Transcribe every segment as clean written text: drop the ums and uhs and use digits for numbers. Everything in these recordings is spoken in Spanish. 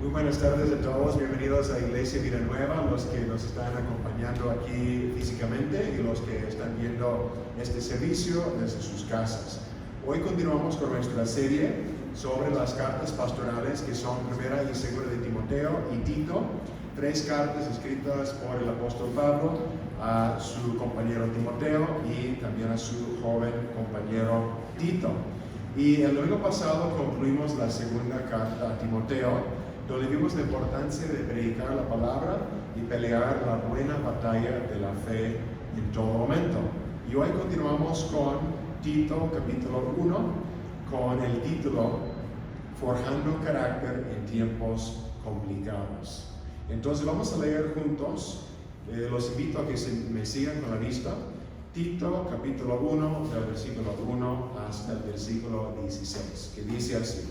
Muy buenas tardes a todos, bienvenidos a Iglesia Vida Nueva, los que nos están acompañando aquí físicamente y los que están viendo este servicio desde sus casas. Hoy continuamos con nuestra serie sobre las cartas pastorales que son Primera y Segunda de Timoteo y Tito, 3 cartas escritas por el apóstol Pablo a su compañero Timoteo y también a su joven compañero Tito. Y el domingo pasado concluimos la segunda carta a Timoteo, donde vimos la importancia de predicar la palabra y pelear la buena batalla de la fe en todo momento. Y hoy continuamos con Tito capítulo 1, con el título Forjando carácter en tiempos complicados. Entonces vamos a leer juntos, los invito a que me sigan con la vista, Tito capítulo 1, del versículo 1 hasta el versículo 16, que dice así: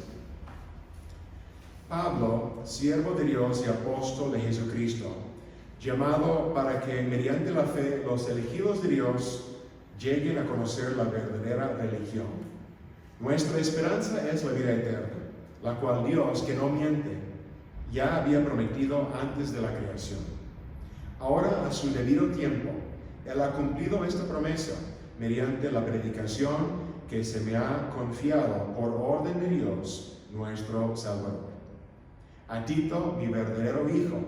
Pablo, siervo de Dios y apóstol de Jesucristo, llamado para que mediante la fe los elegidos de Dios lleguen a conocer la verdadera religión. Nuestra esperanza es la vida eterna, la cual Dios, que no miente, ya había prometido antes de la creación. Ahora, a su debido tiempo, Él ha cumplido esta promesa mediante la predicación que se me ha confiado por orden de Dios, nuestro Salvador. A Tito, mi verdadero hijo,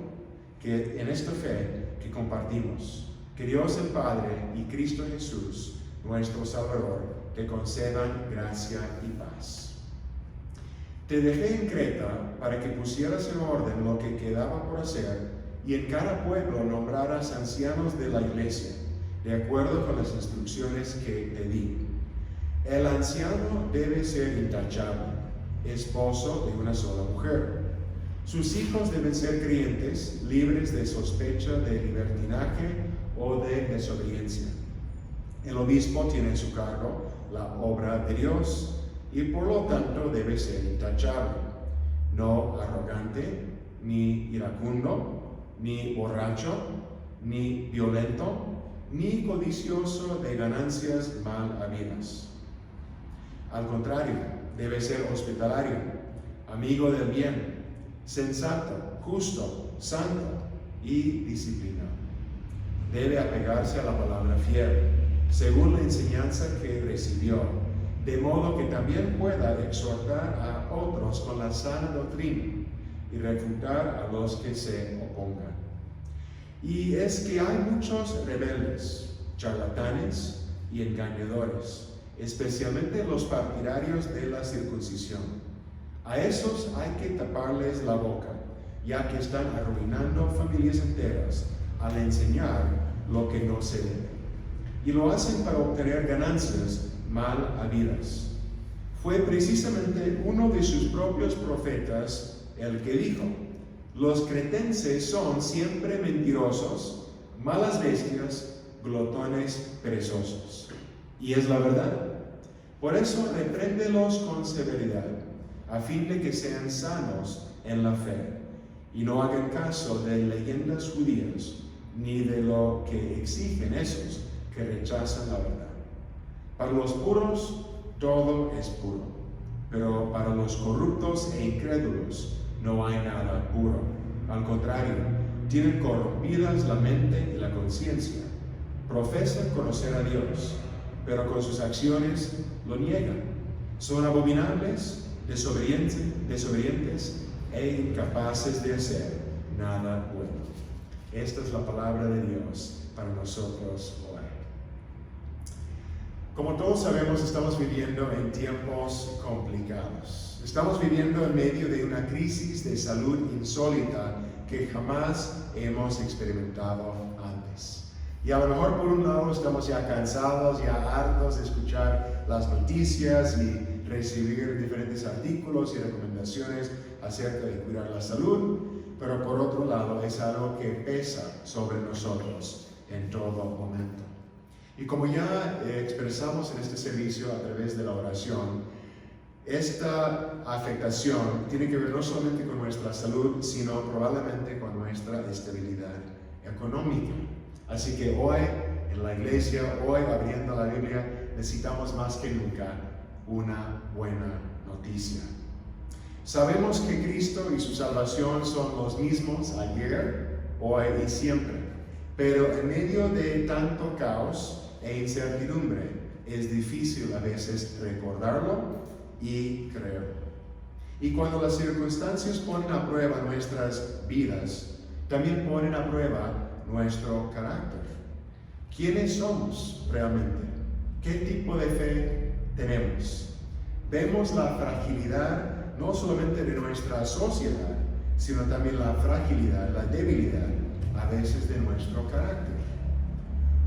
que en esta fe que compartimos, que Dios el Padre y Cristo Jesús, nuestro Salvador, te concedan gracia y paz. Te dejé en Creta para que pusieras en orden lo que quedaba por hacer y en cada pueblo nombraras ancianos de la iglesia, de acuerdo con las instrucciones que te di. El anciano debe ser intachable, esposo de una sola mujer. Sus hijos deben ser creyentes, libres de sospecha de libertinaje o de desobediencia. El obispo tiene en su cargo la obra de Dios y por lo tanto debe ser intachable, no arrogante, ni iracundo, ni borracho, ni violento, ni codicioso de ganancias mal habidas. Al contrario, debe ser hospitalario, amigo del bien, sensato, justo, santo y disciplinado. Debe apegarse a la palabra fiel, según la enseñanza que recibió, de modo que también pueda exhortar a otros con la sana doctrina y refutar a los que se opongan. Y es que hay muchos rebeldes, charlatanes y engañadores, especialmente los partidarios de la circuncisión. A esos hay que taparles la boca, ya que están arruinando familias enteras al enseñar lo que no se debe. Y lo hacen para obtener ganancias mal habidas. Fue precisamente uno de sus propios profetas el que dijo: los cretenses son siempre mentirosos, malas bestias, glotones perezosos. Y es la verdad. Por eso repréndelos con severidad, a fin de que sean sanos en la fe, y no hagan caso de leyendas judías, ni de lo que exigen esos que rechazan la verdad. Para los puros, todo es puro, pero para los corruptos e incrédulos no hay nada puro. Al contrario, tienen corrompidas la mente y la conciencia. Profesan conocer a Dios, pero con sus acciones lo niegan. Son abominables, desobedientes e incapaces de hacer nada bueno. Esta es la palabra de Dios para nosotros hoy. Como todos sabemos, estamos viviendo en tiempos complicados. Estamos viviendo en medio de una crisis de salud insólita que jamás hemos experimentado antes. Y a lo mejor por un lado estamos ya cansados, ya hartos de escuchar las noticias y recibir diferentes artículos y recomendaciones acerca de cuidar la salud, pero por otro lado es algo que pesa sobre nosotros en todo momento. Y como ya expresamos en este servicio a través de la oración, esta afectación tiene que ver no solamente con nuestra salud, sino probablemente con nuestra estabilidad económica. Así que hoy en la iglesia, hoy abriendo la Biblia, necesitamos más que nunca una buena noticia. Sabemos que Cristo y su salvación son los mismos ayer, hoy y siempre, pero en medio de tanto caos e incertidumbre es difícil a veces recordarlo y creerlo. Y cuando las circunstancias ponen a prueba nuestras vidas, también ponen a prueba nuestro carácter. ¿Quiénes somos realmente? ¿Qué tipo de fe tenemos? Vemos la fragilidad no solamente de nuestra sociedad, sino también la fragilidad, la debilidad a veces de nuestro carácter.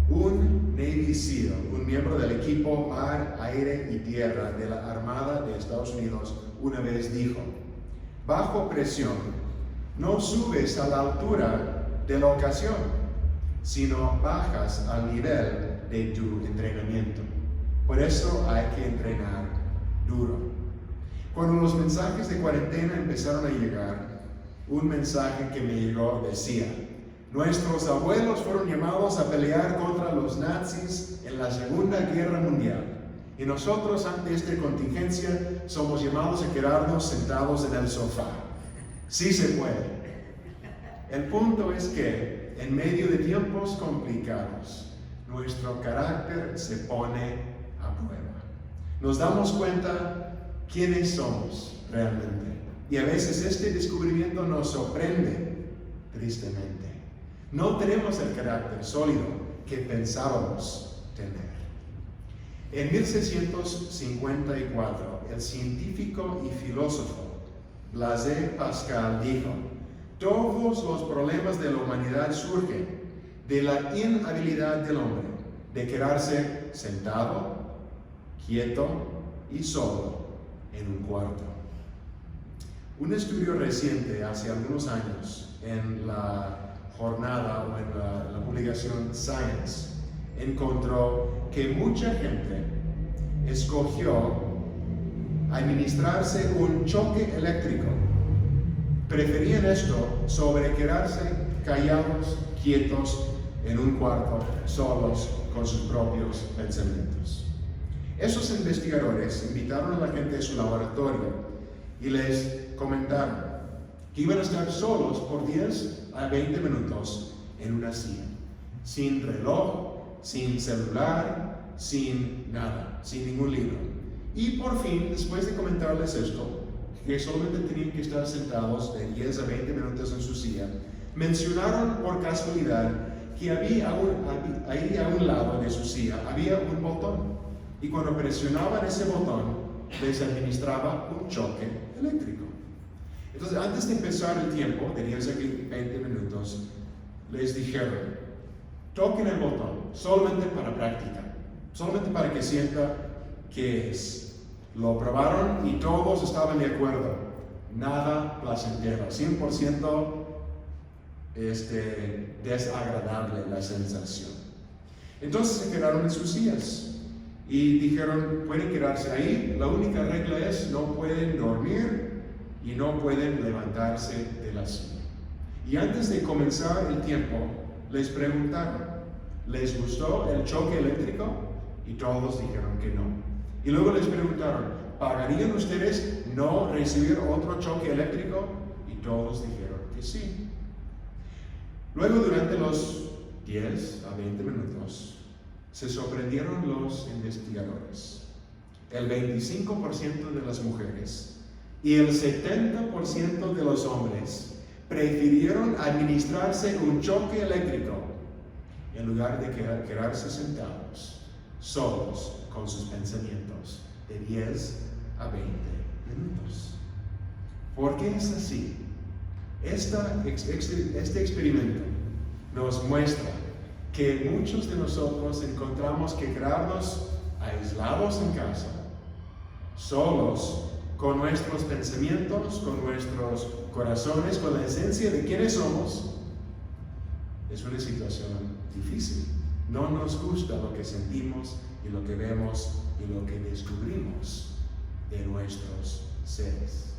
Un Navy SEAL, un miembro del equipo Mar, Aire y Tierra de la Armada de Estados Unidos, una vez dijo: bajo presión, no subes a la altura de la ocasión, sino bajas al nivel de tu entrenamiento. Por eso hay que entrenar duro. Cuando los mensajes de cuarentena empezaron a llegar, un mensaje que me llegó decía: nuestros abuelos fueron llamados a pelear contra los nazis en la Segunda Guerra Mundial, y nosotros ante esta contingencia somos llamados a quedarnos sentados en el sofá. Sí se puede. El punto es que en medio de tiempos complicados, nuestro carácter se pone a prueba. Nos damos cuenta quiénes somos realmente. Y a veces este descubrimiento nos sorprende tristemente. No tenemos el carácter sólido que pensábamos tener. En 1654, el científico y filósofo Blaise Pascal dijo: todos los problemas de la humanidad surgen de la inhabilidad del hombre de quedarse sentado, quieto y solo en un cuarto. Un estudio reciente, hace algunos años, en la jornada o en la publicación Science, encontró que mucha gente escogió administrarse un choque eléctrico. Preferían esto sobre quedarse callados, quietos, en un cuarto, solos, con sus propios pensamientos. Esos investigadores invitaron a la gente a su laboratorio y les comentaron que iban a estar solos por 10 a 20 minutos en una silla, sin reloj, sin celular, sin nada, sin ningún libro. Y por fin, después de comentarles esto, que solamente tenían que estar sentados de 10 a 20 minutos en su silla, mencionaron por casualidad que ahí a un lado de su silla había un botón. Y cuando presionaban ese botón, les administraba un choque eléctrico. Entonces, antes de empezar el tiempo, de 10 a 20 minutos, les dijeron: toquen el botón, solamente para práctica, solamente para que sienta qué es. Lo probaron y todos estaban de acuerdo. Nada placentero, 100% desagradable la sensación. Entonces se quedaron en sus sillas y dijeron: pueden quedarse ahí, la única regla es no pueden dormir y no pueden levantarse de la silla. Y antes de comenzar el tiempo, les preguntaron: ¿les gustó el choque eléctrico? Y todos dijeron que no. Y luego les preguntaron: ¿pagarían ustedes no recibir otro choque eléctrico? Y todos dijeron que sí. Luego, durante los 10 a 20 minutos, se sorprendieron los investigadores. El 25% de las mujeres y el 70% de los hombres prefirieron administrarse un choque eléctrico en lugar de quedarse sentados, solos, con sus pensamientos, de 10 a 20 minutos. ¿Por qué es así? Este experimento nos muestra que muchos de nosotros encontramos que quedarnos aislados en casa, solos, con nuestros pensamientos, con nuestros corazones, con la esencia de quiénes somos, es una situación difícil. No nos gusta lo que sentimos y lo que vemos y lo que descubrimos de nuestros seres.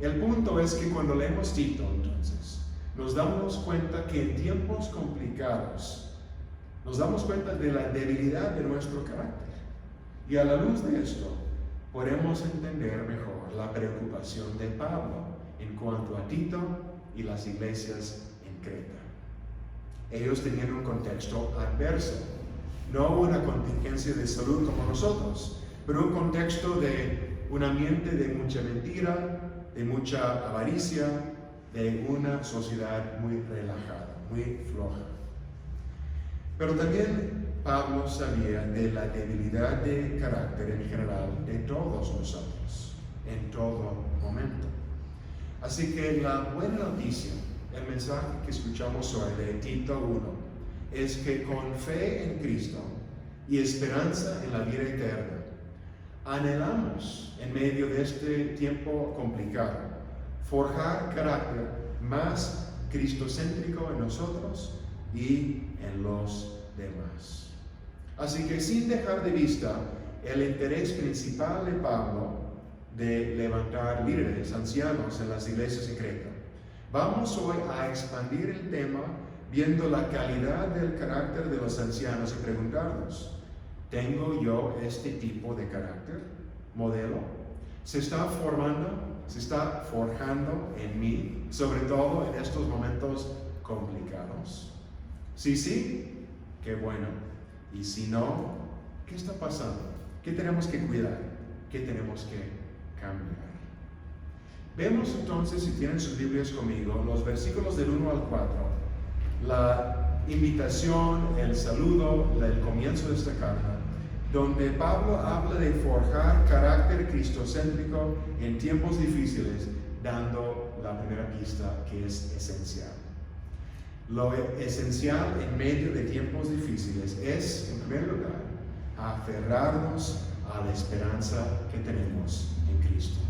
El punto es que cuando leemos Tito, entonces, nos damos cuenta que en tiempos complicados, nos damos cuenta de la debilidad de nuestro carácter. Y a la luz de esto, podemos entender mejor la preocupación de Pablo en cuanto a Tito y las iglesias en Creta. Ellos tenían un contexto adverso, no una contingencia de salud como nosotros, pero un contexto de un ambiente de mucha mentira, de mucha avaricia, de una sociedad muy relajada, muy floja. Pero también Pablo sabía de la debilidad de carácter en general de todos nosotros, en todo momento. Así que la buena noticia, el mensaje que escuchamos hoy de Tito 1, es que con fe en Cristo y esperanza en la vida eterna, anhelamos en medio de este tiempo complicado forjar carácter más cristocéntrico en nosotros y en los demás. Así que sin dejar de vista el interés principal de Pablo de levantar líderes, ancianos en las iglesias en Creta, vamos hoy a expandir el tema viendo la calidad del carácter de los ancianos y preguntarnos, ¿tengo yo este tipo de carácter, modelo? ¿Se está formando, se está forjando en mí, sobre todo en estos momentos complicados? Sí, qué bueno. Y si no, ¿qué está pasando? ¿Qué tenemos que cuidar? ¿Qué tenemos que cambiar? Vemos entonces, si tienen sus Biblias conmigo, los versículos del 1 al 4, la invitación, el saludo, el comienzo de esta carta, donde Pablo habla de forjar carácter cristocéntrico en tiempos difíciles, dando la primera pista que es esencial. Lo esencial en medio de tiempos difíciles es, en primer lugar, aferrarnos a la esperanza que tenemos en Cristo.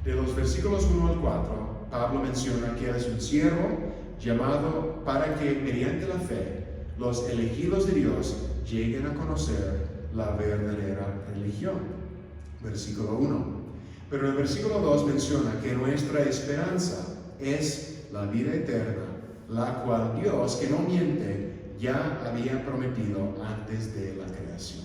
De los versículos 1 al 4, Pablo menciona que es un siervo llamado para que mediante la fe los elegidos de Dios lleguen a conocer la verdadera religión. Versículo 1. Pero en el versículo 2 menciona que nuestra esperanza es la vida eterna, la cual Dios, que no miente, ya había prometido antes de la creación.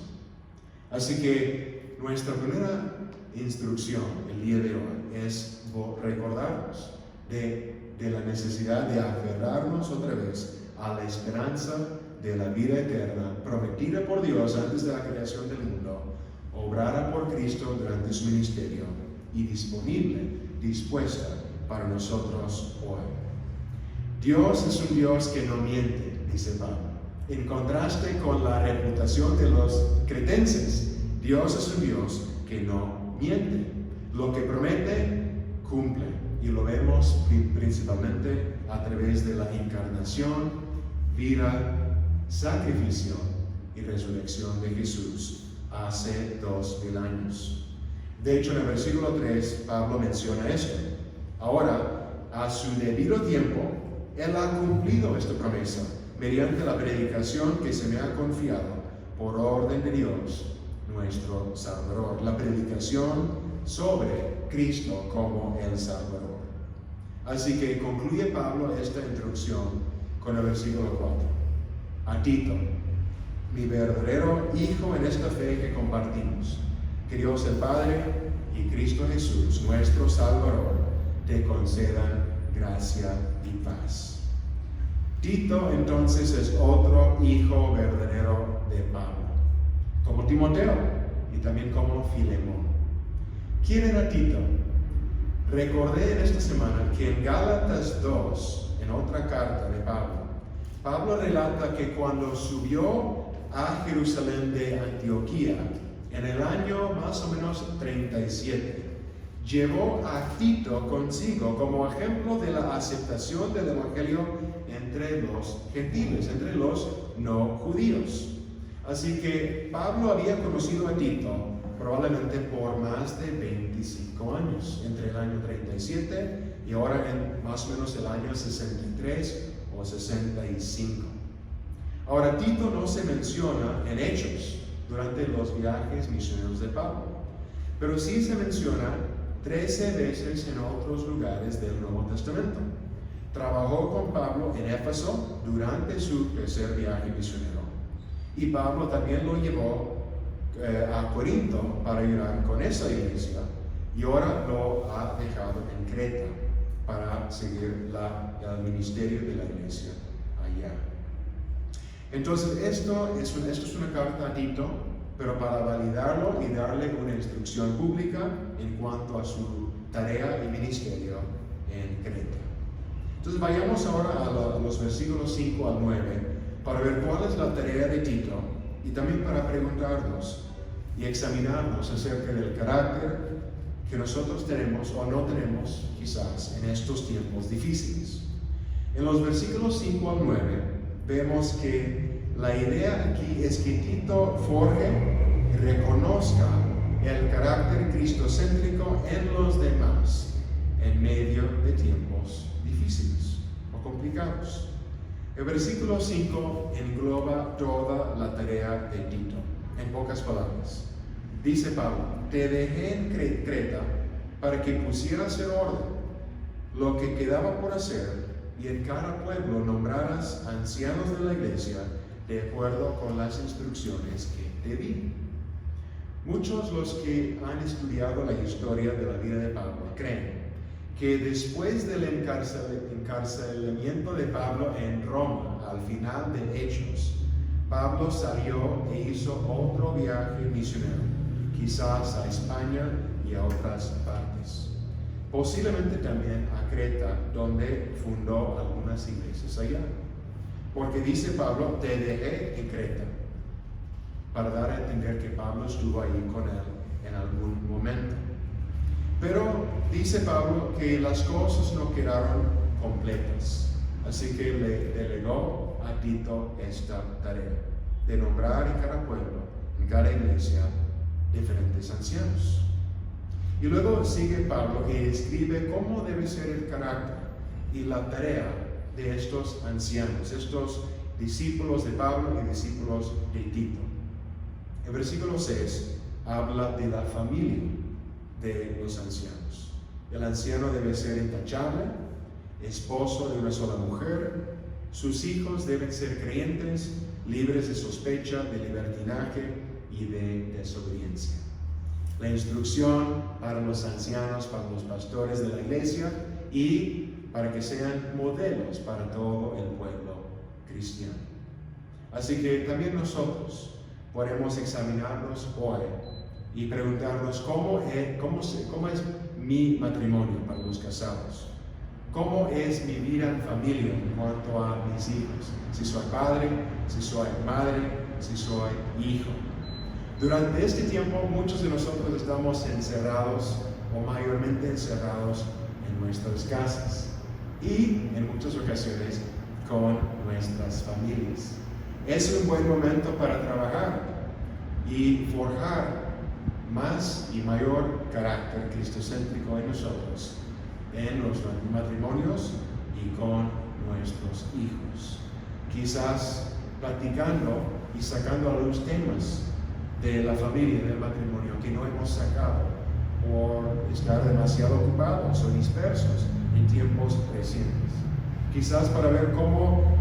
Así que nuestra primera instrucción el día de hoy es recordarnos de la necesidad de aferrarnos otra vez a la esperanza de la vida eterna prometida por Dios antes de la creación del mundo, obrada por Cristo durante su ministerio y disponible, dispuesta para nosotros hoy. Dios es un Dios que no miente, dice Pablo. En contraste con la reputación de los cretenses, Dios es un Dios que no miente. Lo que promete, cumple. Y lo vemos principalmente a través de la encarnación, vida, sacrificio y resurrección de Jesús hace 2000 años. De hecho, en el versículo 3, Pablo menciona esto. Ahora, a su debido tiempo, Él ha cumplido esta promesa mediante la predicación que se me ha confiado por orden de Dios, nuestro Salvador. La predicación sobre Cristo como el Salvador. Así que concluye Pablo esta introducción con el versículo 4. A Tito, mi verdadero hijo en esta fe que compartimos, que Dios el Padre y Cristo Jesús, nuestro Salvador, te concedan gracia y paz. Tito entonces es otro hijo verdadero de Pablo, como Timoteo y también como Filemón. ¿Quién era Tito? Recordé en esta semana que en Gálatas 2, en otra carta de Pablo relata que cuando subió a Jerusalén de Antioquía, en el año más o menos 37, llevó a Tito consigo como ejemplo de la aceptación del Evangelio entre los gentiles, entre los no judíos. Así que Pablo había conocido a Tito probablemente por más de 25 años, entre el año 37 y ahora en más o menos el año 63 o 65. Ahora, Tito no se menciona en Hechos durante los viajes misioneros de Pablo, pero sí se menciona 13 veces en otros lugares del Nuevo Testamento. Trabajó con Pablo en Éfeso durante su tercer viaje misionero. Y Pablo también lo llevó a Corinto para ayudar con esa iglesia. y ahora lo ha dejado en Creta para seguir el ministerio de la iglesia allá. Entonces esto es una carta a Tito, pero para validarlo y darle una instrucción pública en cuanto a su tarea y ministerio en Creta. Entonces vayamos ahora a los versículos 5 al 9 para ver cuál es la tarea de Tito y también para preguntarnos y examinarnos acerca del carácter que nosotros tenemos o no tenemos quizás en estos tiempos difíciles. En los versículos 5 al 9 vemos que la idea aquí es que Tito forje y reconozca el carácter cristocéntrico en los demás en medio de tiempos difíciles o complicados. El versículo 5 engloba toda la tarea de Tito, en pocas palabras. Dice Pablo: te dejé en Creta para que pusieras en orden lo que quedaba por hacer y en cada pueblo nombraras ancianos de la iglesia de acuerdo con las instrucciones que te di. Muchos los que han estudiado la historia de la vida de Pablo creen que después del encarcelamiento de Pablo en Roma, al final de Hechos, Pablo salió e hizo otro viaje misionero, quizás a España y a otras partes. Posiblemente también a Creta, donde fundó algunas iglesias allá. Porque dice Pablo: te dejé en Creta, para dar a entender que Pablo estuvo ahí con él en algún momento. Pero dice Pablo que las cosas no quedaron completas, así que le delegó a Tito esta tarea de nombrar en cada pueblo, en cada iglesia, diferentes ancianos. Y luego sigue Pablo y escribe cómo debe ser el carácter y la tarea de estos ancianos, estos discípulos de Pablo y discípulos de Tito. El versículo 6 habla de la familia de los ancianos. El anciano debe ser intachable, esposo de una sola mujer, sus hijos deben ser creyentes, libres de sospecha, de libertinaje y de desobediencia. La instrucción para los ancianos, para los pastores de la iglesia y para que sean modelos para todo el pueblo cristiano. Así que también nosotros podemos examinarnos hoy y preguntarnos cómo es mi matrimonio para los casados, cómo es mi vida en familia en cuanto a mis hijos, si soy padre, si soy madre, si soy hijo. Durante este tiempo muchos de nosotros estamos encerrados o mayormente encerrados en nuestras casas y en muchas ocasiones con nuestras familias. Es un buen momento para trabajar y forjar más y mayor carácter cristocéntrico en nosotros, en los matrimonios y con nuestros hijos. Quizás platicando y sacando a luz temas de la familia, del matrimonio, que no hemos sacado por estar demasiado ocupados o dispersos en tiempos recientes. Quizás para ver cómo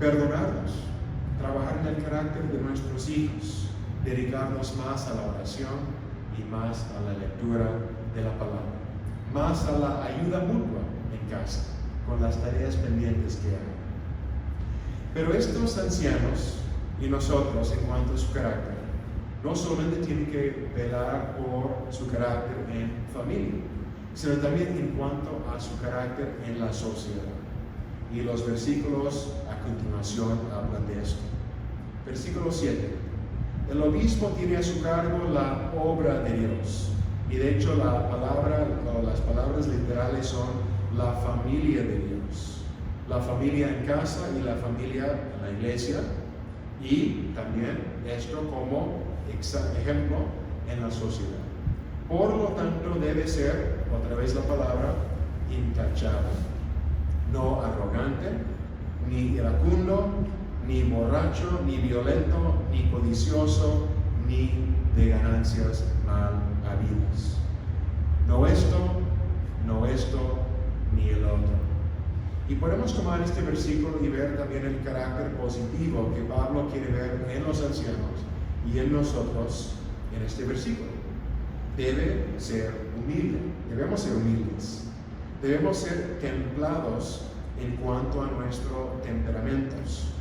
perdonarnos, trabajar en el carácter de nuestros hijos, dedicarnos más a la oración y más a la lectura de la palabra, más a la ayuda mutua en casa, con las tareas pendientes que hay. Pero estos ancianos y nosotros, en cuanto a su carácter, no solamente tienen que velar por su carácter en familia, sino también en cuanto a su carácter en la sociedad. Y los versículos a continuación hablan de esto. Versículo 7. El obispo tiene a su cargo la obra de Dios. Y de hecho las palabras literales son la familia de Dios. La familia en casa y la familia en la iglesia. Y también esto como ejemplo en la sociedad. Por lo tanto debe ser, otra vez la palabra, intachable. No arrogante, ni iracundo, ni borracho, ni violento, ni codicioso, ni de ganancias mal habidas. No esto, ni el otro. Y podemos tomar este versículo y ver también el carácter positivo que Pablo quiere ver en los ancianos y en nosotros en este versículo. debe ser humilde. Debemos ser humildes. Debemos ser templados en cuanto a nuestros temperamentos.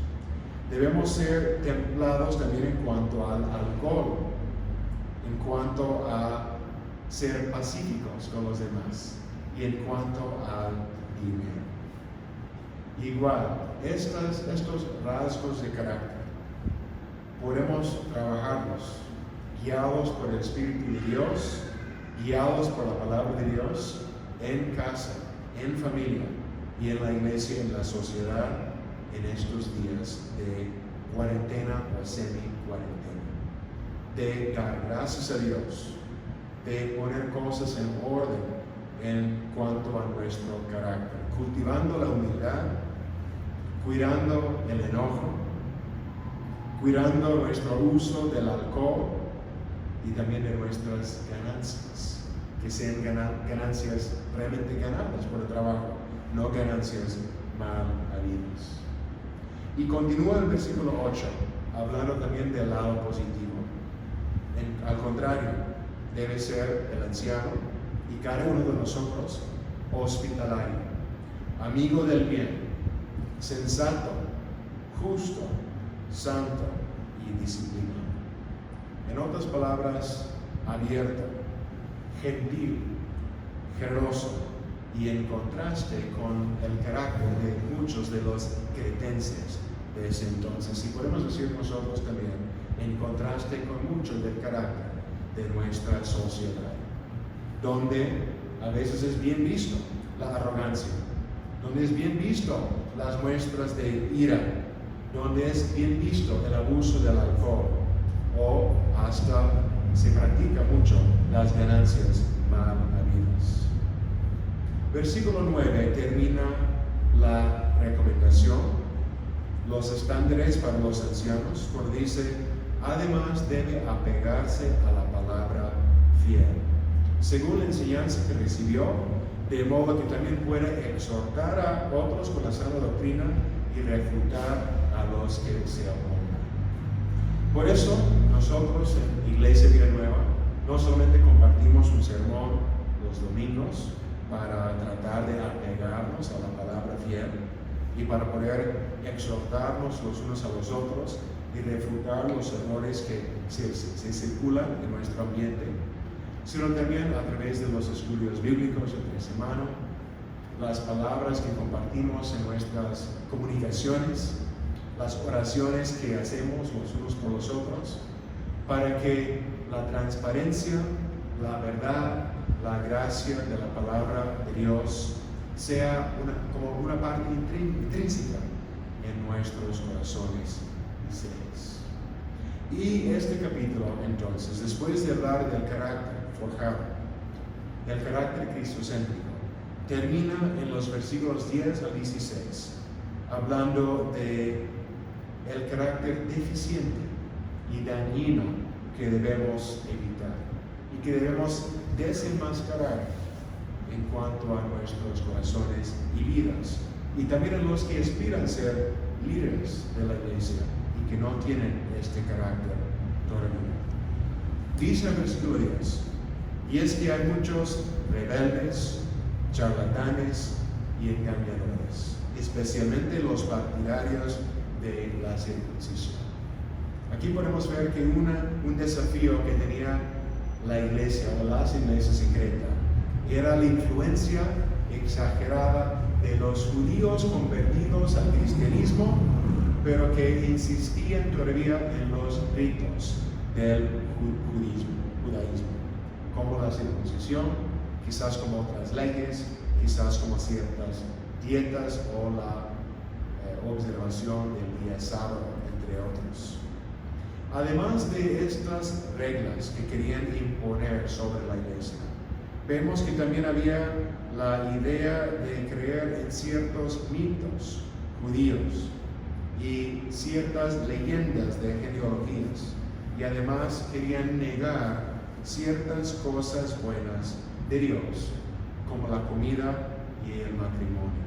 Debemos ser templados también en cuanto al alcohol, en cuanto a ser pacíficos con los demás y en cuanto al dinero. Igual, estos rasgos de carácter podemos trabajarlos guiados por el Espíritu de Dios, guiados por la palabra de Dios, en casa, en familia y en la iglesia, en la sociedad, en estos días de cuarentena o semi-cuarentena. De dar gracias a Dios, de poner cosas en orden en cuanto a nuestro carácter, cultivando la humildad, cuidando el enojo, cuidando nuestro uso del alcohol y también de nuestras ganancias, que sean ganancias realmente ganadas por el trabajo, no ganancias mal habidas. Y continúa el versículo 8, hablando también del lado positivo. Al contrario, debe ser el anciano y cada uno de nosotros hospitalario, amigo del bien, sensato, justo, santo y disciplinado. En otras palabras, abierto, gentil, generoso y en contraste con el carácter de muchos de los cretenses de ese entonces. Y podemos decir nosotros también, en contraste con mucho del carácter de nuestra sociedad, donde a veces es bien visto la arrogancia, donde es bien visto las muestras de ira, donde es bien visto el abuso del alcohol, o hasta se practica mucho las ganancias mal habidas. Versículo 9 termina la recomendación, los estándares para los ancianos, cuando dice: además debe apegarse a la palabra fiel, según la enseñanza que recibió, de modo que también pueda exhortar a otros con la sana doctrina y refutar a los que se oponen. Por eso, nosotros en Iglesia Vida Nueva no solamente compartimos un sermón los domingos para tratar de apegarnos a la palabra fiel y para poder exhortarnos los unos a los otros y refutar los errores que se circulan en nuestro ambiente, sino también a través de los estudios bíblicos entre semana, las palabras que compartimos en nuestras comunicaciones, las oraciones que hacemos los unos por los otros, para que la transparencia, la verdad, la gracia de la palabra de Dios sea como una parte intrínseca en nuestros corazones y seres. Y este capítulo, entonces, después de hablar del carácter forjado, del carácter cristocéntrico, termina en los versículos 10 al 16, hablando de el carácter deficiente y dañino que debemos evitar y que debemos desenmascarar en cuanto a nuestros corazones y vidas, y también en los que aspiran a ser líderes de la iglesia y que no tienen este carácter todavía. Dice el versículo 10: y es que hay muchos rebeldes, charlatanes y engañadores, especialmente los partidarios de la circuncisión. Aquí podemos ver que un desafío que tenía la iglesia o las iglesias secretas era la influencia exagerada de los judíos convertidos al cristianismo, pero que insistían todavía en los ritos del judaísmo, como la circuncisión, quizás como otras leyes, quizás como ciertas dietas o la observación del día sábado, entre otros. Además de estas reglas que querían imponer sobre la iglesia, vemos que también había la idea de creer en ciertos mitos judíos y ciertas leyendas de genealogías, y además querían negar ciertas cosas buenas de Dios, como la comida y el matrimonio.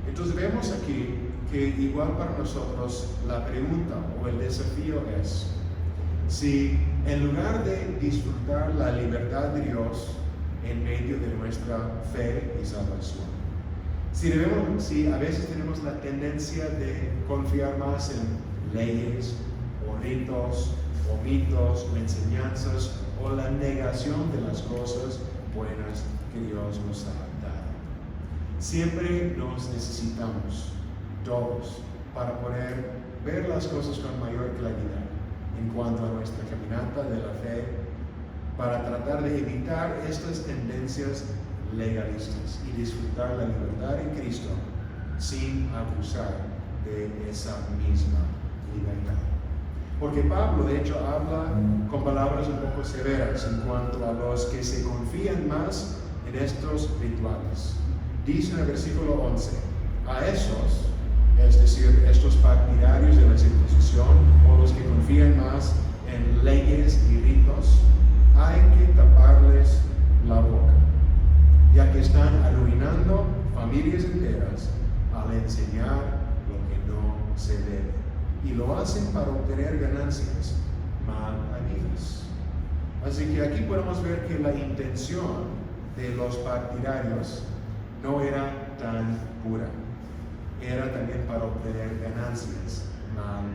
Entonces vemos aquí que igual para nosotros la pregunta o el desafío es: si en lugar de disfrutar la libertad de Dios en medio de nuestra fe y salvación, si a veces tenemos la tendencia de confiar más en leyes o ritos o mitos o enseñanzas o la negación de las cosas buenas que Dios nos ha dado. Siempre nos necesitamos todos para poder ver las cosas con mayor claridad en cuanto a nuestra caminata de la fe, para tratar de evitar estas tendencias legalistas y disfrutar la libertad en Cristo sin abusar de esa misma libertad. Porque Pablo, de hecho, habla con palabras un poco severas en cuanto a los que se confían más en estos rituales. Dice en el versículo 11, a esos, es decir, estos partidarios de la circuncisión o los que confían más en leyes y ritos, hay que taparles la boca, ya que están arruinando familias enteras al enseñar lo que no se debe. Y lo hacen para obtener ganancias mal habidas. Así que aquí podemos ver que la intención de los partidarios no era tan pura. Era también para obtener ganancias mal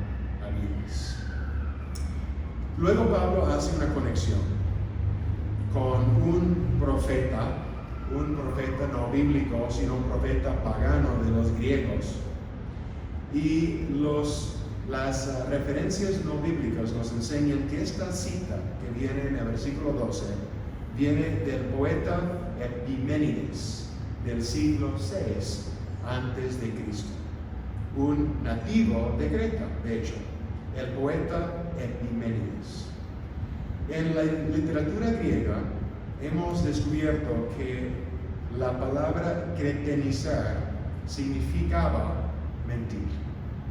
habidas. Luego Pablo hace una conexión con un profeta no bíblico, sino un profeta pagano de los griegos. Y las referencias no bíblicas nos enseñan que esta cita que viene en el versículo 12 viene del poeta Epiménides del siglo VI antes de Cristo, un nativo de Creta, de hecho, el poeta Epiménides. En la literatura griega hemos descubierto que la palabra cretenizar significaba mentir.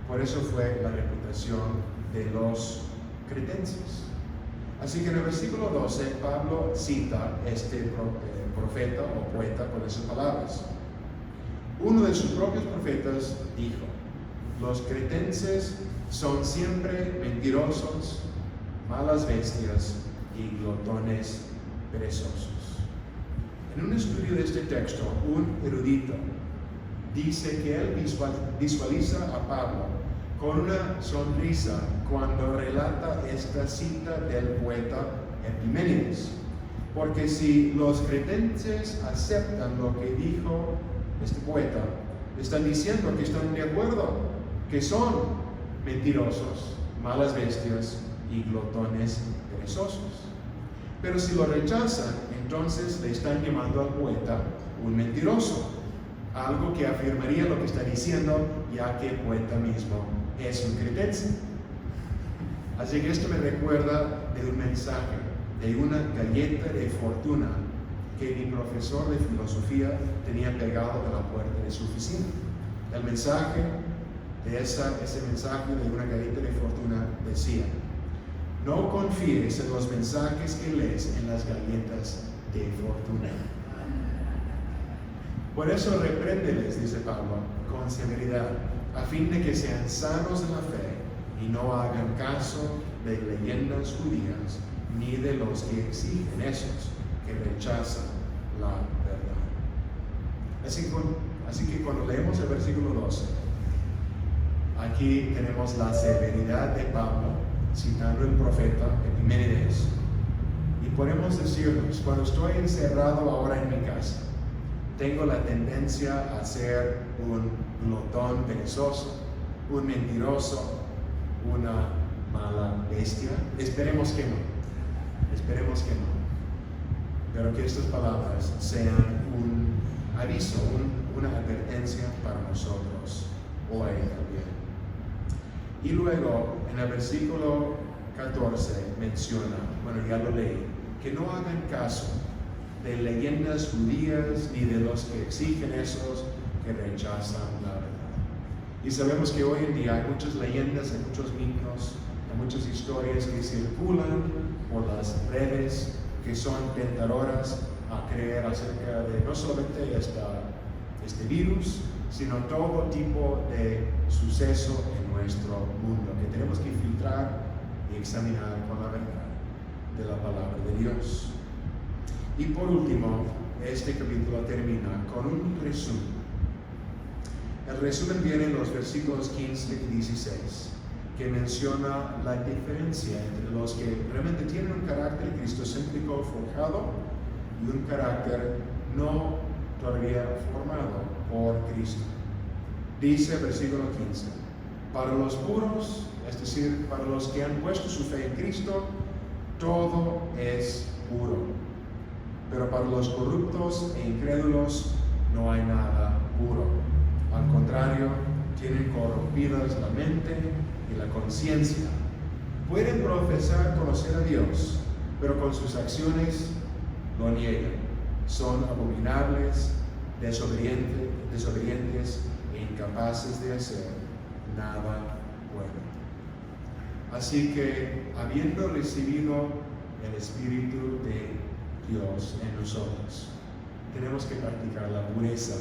Por eso fue la reputación de los cretenses. Así que en el versículo 12 Pablo cita este profeta o poeta con esas palabras. Uno de sus propios profetas dijo: los cretenses son siempre mentirosos, malas bestias y glotones perezosos. En un estudio de este texto, un erudito dice que él visualiza a Pablo con una sonrisa cuando relata esta cita del poeta Epiménides. Porque si los cretenses aceptan lo que dijo este poeta, están diciendo que están de acuerdo, que son mentirosos, malas bestias y glotones perezosos. Pero si lo rechazan, entonces le están llamando al poeta un mentiroso, algo que afirmaría lo que está diciendo, ya que el poeta mismo es un cretense. Así que esto me recuerda de un mensaje, de una galleta de fortuna que mi profesor de filosofía tenía pegado a la puerta de su oficina. El mensaje de ese mensaje de una galleta de fortuna decía: no confíes en los mensajes que lees en las galletas de fortuna. Por eso repréndeles, dice Pablo, con severidad, a fin de que sean sanos en la fe y no hagan caso de leyendas judías ni de los que exigen esos que rechazan la verdad. Así que cuando leemos el versículo 12, aquí tenemos la severidad de Pablo citando el profeta Epiménides, y podemos decirnos: cuando estoy encerrado ahora en mi casa, tengo la tendencia a ser un glotón perezoso, un mentiroso, una mala bestia. Esperemos que no, pero que estas palabras sean un aviso, una advertencia para nosotros hoy también. Y luego en el versículo 14 menciona, bueno, ya lo leí, que no hagan caso de leyendas judías ni de los que exigen esos que rechazan la verdad. Y sabemos que hoy en día hay muchas leyendas, hay muchos mitos, hay muchas historias que circulan por las redes que son tentadoras a creer acerca de no solamente este virus, sino todo tipo de suceso en nuestro mundo, que tenemos que filtrar y examinar con la verdad de la palabra de Dios. Y por último, este capítulo termina con un resumen. El resumen viene en los versículos 15 y 16, que menciona la diferencia entre los que realmente tienen un carácter cristocéntrico forjado y un carácter no todavía formado por Cristo. Dice versículo 15, para los puros, es decir, para los que han puesto su fe en Cristo, todo es puro. Pero para los corruptos e incrédulos no hay nada puro. Al contrario, tienen corrompidas la mente y la conciencia. Pueden profesar conocer a Dios, pero con sus acciones lo niegan. Son abominables, desobedientes e incapaces de hacer nada bueno. Así que, habiendo recibido el Espíritu de Dios en nosotros, tenemos que practicar la pureza,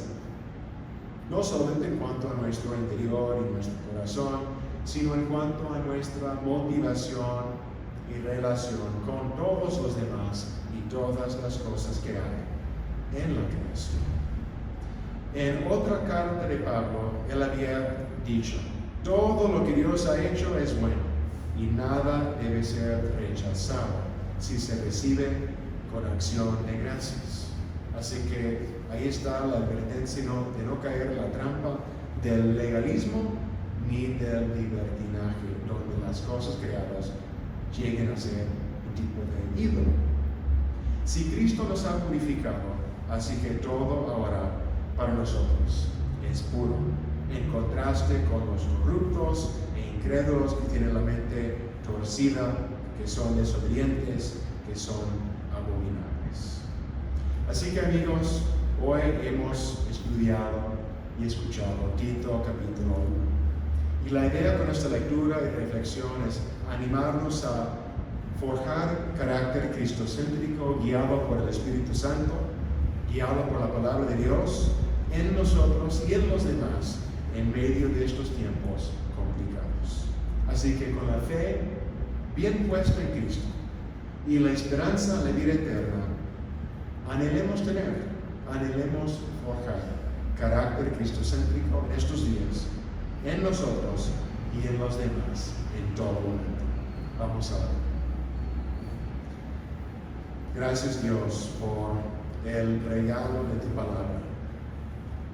no solamente en cuanto a nuestro interior y nuestro corazón, sino en cuanto a nuestra motivación y relación con todos los demás y todas las cosas que hay en la creación. En otra carta de Pablo, él había dicho, todo lo que Dios ha hecho es bueno y nada debe ser rechazado si se recibe con acción de gracias. Así que ahí está la advertencia de no caer en la trampa del legalismo ni del libertinaje, donde las cosas creadas lleguen a ser un tipo de ídolo. Si Cristo nos ha purificado, así que todo ahora para nosotros es puro, en contraste con los corruptos e incrédulos que tienen la mente torcida, que son desobedientes, que son abominables. Así que amigos, hoy hemos estudiado y escuchado Tito capítulo 1. Y la idea con esta lectura y reflexión es animarnos a forjar carácter cristocéntrico guiado por el Espíritu Santo, guiado por la palabra de Dios en nosotros y en los demás en medio de estos tiempos complicados. Así que con la fe bien puesta en Cristo y la esperanza de la vida eterna, anhelemos forjar carácter cristocéntrico en estos días, en nosotros y en los demás, en todo momento. Vamos a orar. Gracias Dios por el regalo de tu palabra,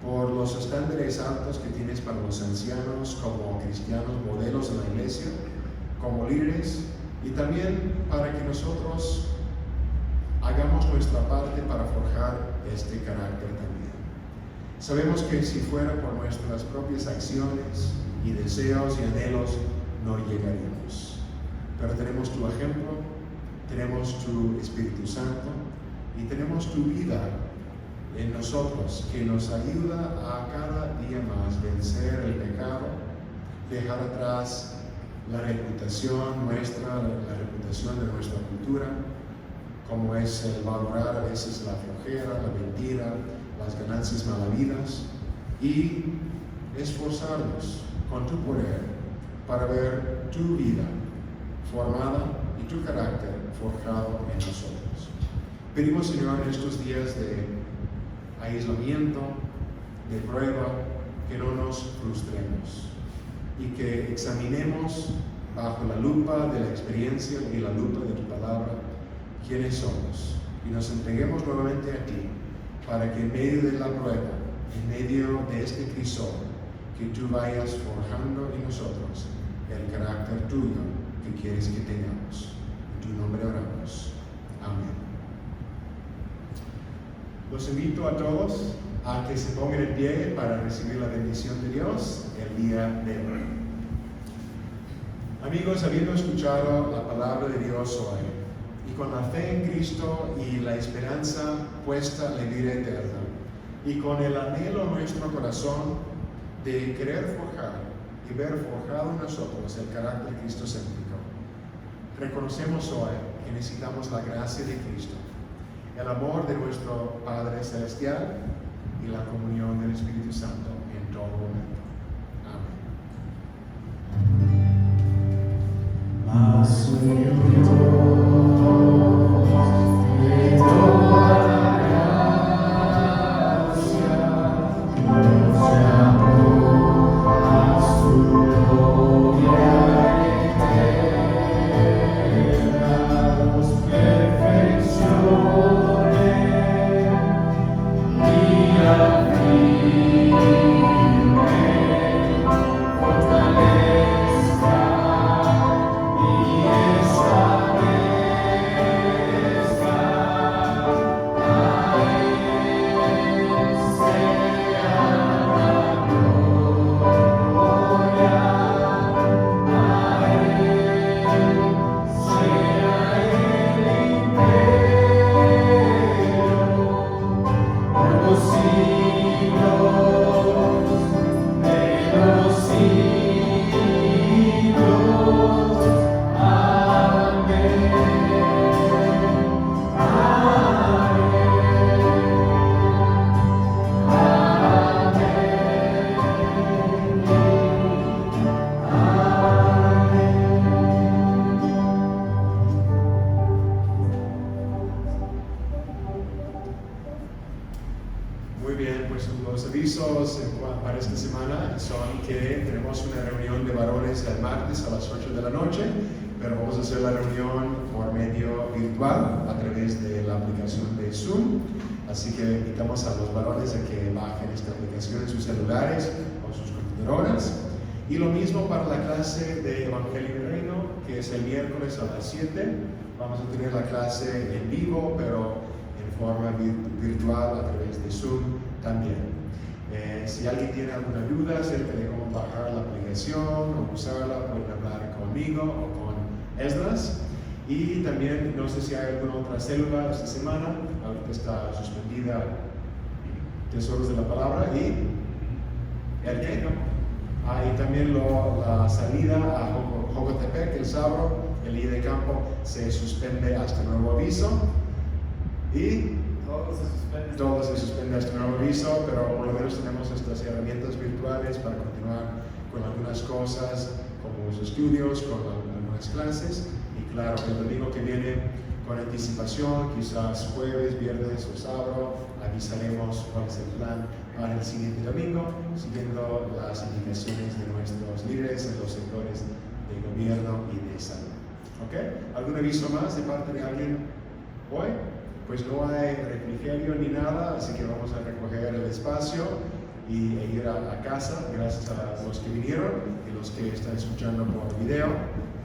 por los estándares altos que tienes para los ancianos como cristianos, modelos en la iglesia, como líderes, y también para que nosotros hagamos nuestra parte para forjar este carácter también. Sabemos que si fuera por nuestras propias acciones y deseos y anhelos, no llegaríamos. Pero tenemos tu ejemplo, tenemos tu Espíritu Santo y tenemos tu vida en nosotros que nos ayuda a cada día más vencer el pecado, dejar atrás la reputación nuestra, la reputación de nuestra cultura, como es el valorar a veces la flojera, la mentira, las ganancias malavidas, y esforzarnos con tu poder para ver tu vida formada y tu carácter forjado en nosotros. Pedimos, Señor, en estos días de aislamiento, de prueba, que no nos frustremos y que examinemos bajo la lupa de la experiencia y la lupa de tu palabra quiénes somos y nos entreguemos nuevamente a ti para que en medio de la prueba, en medio de este crisol, que tú vayas forjando en nosotros el carácter tuyo que quieres que tengamos. En tu nombre oramos. Amén. Los invito a todos a que se pongan en pie para recibir la bendición de Dios el día de hoy. Amigos, habiendo escuchado la palabra de Dios hoy, y con la fe en Cristo y la esperanza puesta en la vida eterna, y con el anhelo en nuestro corazón de querer forjar y ver forjado en nosotros el carácter cristocéntrico, reconocemos hoy que necesitamos la gracia de Cristo, el amor de nuestro Padre Celestial y la comunión del Espíritu Santo en todo momento. Amén. Muy bien, pues los avisos para esta semana son que tenemos una reunión de varones el martes a las 8 de la noche, pero vamos a hacer la reunión por medio virtual a través de la aplicación de Zoom. Así que invitamos a los varones a que bajen esta aplicación en sus celulares o sus computadoras. Y lo mismo para la clase de Evangelio y Reino, que es el miércoles a las 7. Vamos a tener la clase en vivo, pero en forma virtual a través de Zoom también. Si alguien tiene alguna duda acerca de cómo bajar la aplicación o usarla, pueden hablar conmigo o con Esdras. Y también, no sé si hay alguna otra célula esta semana, ahorita está suspendida Tesoros de la Palabra y el qué. Y también la salida a Jocotepec, el sábado, el día de campo, se suspende hasta nuevo aviso. Y todo se suspende hasta nuevo aviso, pero por lo menos tenemos estas herramientas virtuales para continuar con algunas cosas, como los estudios, con algunas clases. Y claro, el domingo que viene, con anticipación, quizás jueves, viernes o sábado, avisaremos cuál es el plan para el siguiente domingo, siguiendo las indicaciones de nuestros líderes en los sectores de gobierno y de salud. ¿Ok? ¿Algún aviso más de parte de alguien hoy? Pues no hay refrigerio ni nada, así que vamos a recoger el espacio e ir a casa. Gracias a los que vinieron y los que están escuchando por video.